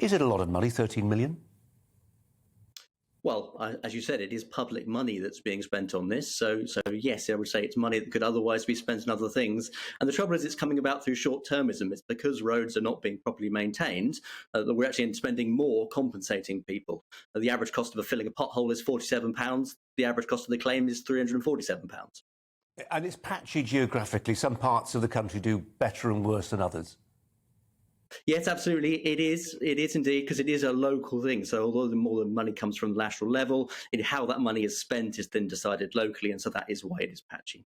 Is it a lot of money, 13 million? Well, as you said, it is public money that's being spent on this. So yes, I would say it's money that could otherwise be spent on other things. And the trouble is it's coming about through short-termism. It's because roads are not being properly maintained that we're actually spending more compensating people. The average cost of filling a pothole is £47. The average cost of the claim is £347. And it's patchy geographically. Some parts of the country do better and worse than others. Yes, absolutely. It is indeed, because it is a local thing. So although the more the money comes from the national level, how that money is spent is then decided locally. And so that is why it is patchy.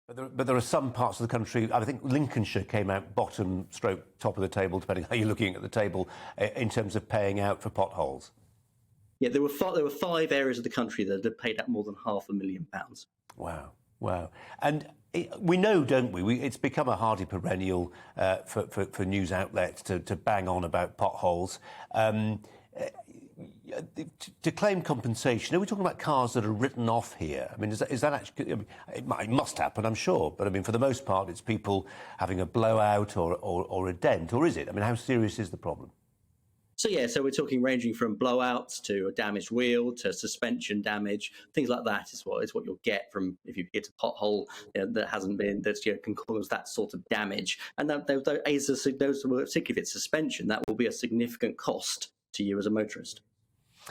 But there are some parts of the country, I think Lincolnshire came out bottom stroke top of the table, depending how you're looking at the table, in terms of paying out for potholes. Yeah, there were 5 areas of the country that had paid out more than £500,000. Wow. And we know, don't we? It's become a hardy perennial for news outlets to bang on about potholes. To claim compensation, are we talking about cars that are written off here? I mean, is that actually... I mean, it must happen, I'm sure, but I mean, for the most part, it's people having a blowout or a dent, or is it? I mean, how serious is the problem? So we're talking ranging from blowouts to a damaged wheel to suspension damage. Things like that is what you'll get from if you hit a pothole that hasn't been, that can cause that sort of damage. And particularly if it's suspension, that will be a significant cost to you as a motorist.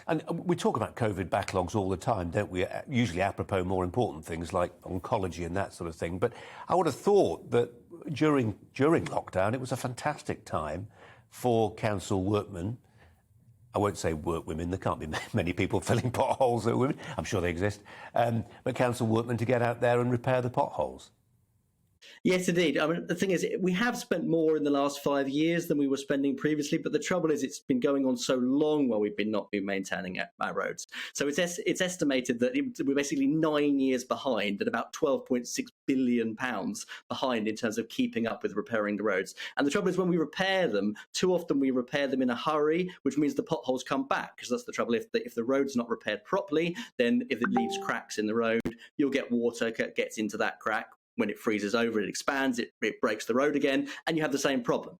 And we talk about COVID backlogs all the time, don't we? Usually apropos more important things like oncology and that sort of thing. But I would have thought that during lockdown, it was a fantastic time for council workmen. I won't say workwomen, there can't be many people filling potholes that are women. I'm sure they exist. But council workmen to get out there and repair the potholes. Yes, indeed. I mean, the thing is, we have spent more in the last 5 years than we were spending previously, but the trouble is it's been going on so long while we've not been maintaining our roads. So it's estimated that we're basically 9 years behind, at about £12.6 billion behind in terms of keeping up with repairing the roads. And the trouble is when we repair them, too often we repair them in a hurry, which means the potholes come back, because that's the trouble. If the road's not repaired properly, then if it leaves cracks in the road, you'll get water gets into that crack. When it freezes over, it expands, it breaks the road again, and you have the same problem.